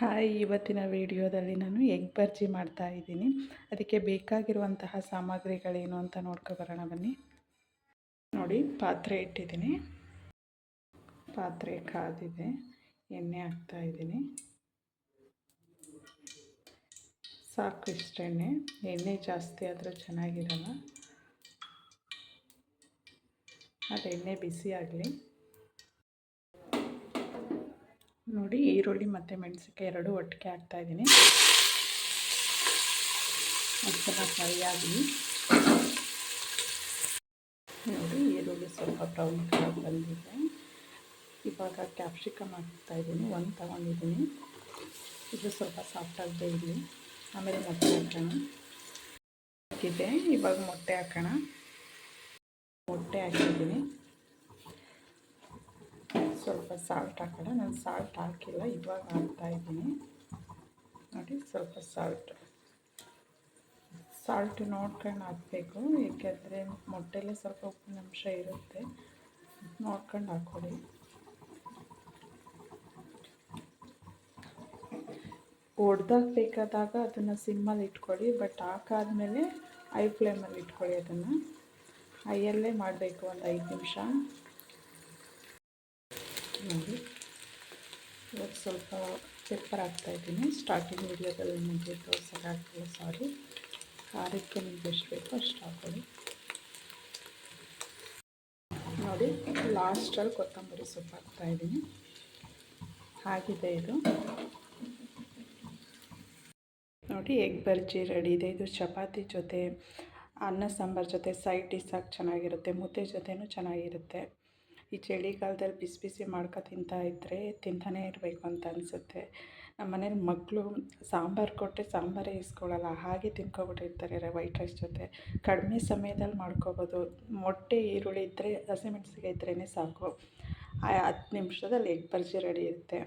Hi, ಇವತ್ತಿನ ವಿಡಿಯೋದಲ್ಲಿ ನಾನು ಎಗ್ ಬರ್ಜಿ ಮಾಡ್ತಾ ಇದ್ದೀನಿ. ಅದಕ್ಕೆ ಬೇಕಾಗಿರುವಂತಹ ಸಾಮಗ್ರಿಗಳೇನು ಅಂತ ನೋಡ್ಕೊಬರೋಣ ಬನ್ನಿ. ನೋಡಿ, ಪಾತ್ರೆ ಇಟ್ಟಿದ್ದೀನಿ. ಪಾತ್ರೆ ಕಾದಿದೆ. ಎಣ್ಣೆ ಹಾಕ್ತಾ ಇದ್ದೀನಿ. ಸಾಕು ಇಷ್ಟು ಎಣ್ಣೆ ಜಾಸ್ತಿ ಆದರೆ ಚೆನ್ನಾಗಿರಲ್ಲ. ಅದು ಎಣ್ಣೆ ಬಿಸಿ ಆಗಲಿ. ನೋಡಿ, ಈರುಳ್ಳಿ ಮತ್ತು ಮೆಣಸಿನ್ಕಾಯಿ ಎರಡೂ ಒಟ್ಟಿಗೆ ಹಾಕ್ತಾಯಿದ್ದೀನಿ. ಸ್ವಲ್ಪ ಫ್ರೈ ಆಗಲಿ. ನೋಡಿ, ಈರುಳ್ಳಿ ಸ್ವಲ್ಪ ಬ್ರೌನ್ ಕಲರ್ ಬಂದಿದೆ. ಇವಾಗ ಕ್ಯಾಪ್ಸಿಕಮ್ ಹಾಕ್ತಾಯಿದ್ದೀನಿ. ಒಂದು ತಗೊಂಡಿದ್ದೀನಿ. ಇದು ಸ್ವಲ್ಪ ಸಾಫ್ಟಾಗಿ ಬೇಯಲಿ. ಆಮೇಲೆ ಮೊಟ್ಟೆ ಹಾಕೋಣ. ಹಾಕಿದೆ. ಇವಾಗ ಮೊಟ್ಟೆ ಹಾಕೋಣ. ಮೊಟ್ಟೆ ಹಾಕಿದ್ದೀನಿ. ಸ್ವಲ್ಪ ಸಾಲ್ಟ್ ಹಾಕೋಣ. ನಾನು ಸಾಲ್ಟ್ ಹಾಕಿಲ್ಲ, ಇವಾಗ ಹಾಕ್ತಾಯಿದ್ದೀನಿ. ನೋಡಿ, ಸ್ವಲ್ಪ ಸಾಲ್ಟ್ ನೋಡ್ಕೊಂಡು ಹಾಕಬೇಕು. ಏಕೆಂದರೆ ಮೊಟ್ಟೆಲೇ ಸ್ವಲ್ಪ ಉಪ್ಪಿನ ಅಂಶ ಇರುತ್ತೆ, ನೋಡ್ಕೊಂಡು ಹಾಕ್ಕೊಳ್ಳಿ. ಒಡೆದಾಕಬೇಕಾದಾಗ ಅದನ್ನು ಸಿಮ್ಮಲ್ಲಿ ಇಟ್ಕೊಳ್ಳಿ, ಬಟ್ ಹಾಕಾದ್ಮೇಲೆ ಐ ಫ್ಲೇಮಲ್ಲಿ ಇಟ್ಕೊಳ್ಳಿ. ಅದನ್ನು ಹೈಯಲ್ಲೇ ಮಾಡಬೇಕು ಒಂದು 5 ನಿಮಿಷ. ನೋಡಿ, ಇವಾಗ ಸ್ವಲ್ಪ ಪೆಪ್ಪರ್ ಹಾಕ್ತಾಯಿದ್ದೀನಿ. ಸ್ಟಾರ್ಟಿಂಗ್ ವಿಡಿಯೋದಲ್ಲಿ ನಿಮಗೆ ತೋರ್ಸೋಕ್ಕಾಗ್ತಿಲ್ಲ, ಸಾರಿ. ಖಾರಕ್ಕೆ ನಿಮ್ಗೆ ಎಷ್ಟು ಬೇಕೋ ಅಷ್ಟು ಹಾಕೊಳ್ಳಿ. ನೋಡಿ, ಲಾಸ್ಟಲ್ಲಿ ಕೊತ್ತಂಬರಿ ಸೊಪ್ಪು ಹಾಕ್ತಾಯಿದ್ದೀನಿ. ಆಗಿದೆ ಇದು. ನೋಡಿ, ಎಗ್ ಬರ್ಜಿ ರೆಡಿ ಇದೆ. ಇದು ಚಪಾತಿ ಜೊತೆ, ಅನ್ನ ಸಾಂಬಾರು ಜೊತೆ ಸೈಡ್ ಡಿಶ್ಶಾಗಿ ಚೆನ್ನಾಗಿರುತ್ತೆ. ಮುದ್ದೆ ಜೊತೆನೂ ಚೆನ್ನಾಗಿರುತ್ತೆ. ಈ ಚಳಿಗಾಲದಲ್ಲಿ ಬಿಸಿ ಬಿಸಿ ಮಾಡ್ಕೊ ತಿಂತಾಯಿದ್ರೆ ತಿಂತಾನೇ ಇರಬೇಕು ಅಂತ ಅನಿಸುತ್ತೆ. ನಮ್ಮ ಮನೇಲಿ ಮಕ್ಕಳು ಸಾಂಬಾರು ಕೊಟ್ಟರೆ ಸಾಂಬಾರೇ ಇಸ್ಕೊಳ್ಳಲ್ಲ, ಹಾಗೆ ತಿನ್ಕೊಬಿಟ್ಟಿರ್ತಾರೆ ವೈಟ್ ರೈಸ್ ಜೊತೆ. ಕಡಿಮೆ ಸಮಯದಲ್ಲಿ ಮಾಡ್ಕೊಬೋದು. ಮೊಟ್ಟೆ, ಈರುಳ್ಳಿ ಇದ್ದರೆ, ಹಸಿಮೆಣಸಿನ್ಕಾಯಿ ಇದ್ರೇ ಸಾಕು. 10 ನಿಮಿಷದಲ್ಲಿ ಎಗ್ ಬರ್ಜಿ ರೆಡಿ ಇರುತ್ತೆ.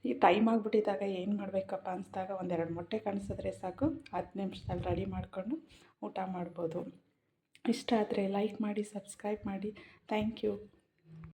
ಈ ಟೈಮ್ ಆಗಿಬಿಟ್ಟಿದ್ದಾಗ ಏನು ಮಾಡಬೇಕಪ್ಪ ಅನಿಸ್ದಾಗ 1-2 ಮೊಟ್ಟೆ ಕಾಣಿಸಿದ್ರೆ ಸಾಕು, 10 ನಿಮಿಷದಲ್ಲಿ ರೆಡಿ ಮಾಡಿಕೊಂಡು ಊಟ ಮಾಡ್ಬೋದು. ಇಷ್ಟ ಆದರೆ ಲೈಕ್ ಮಾಡಿ, ಸಬ್ಸ್ಕ್ರೈಬ್ ಮಾಡಿ. Thank you.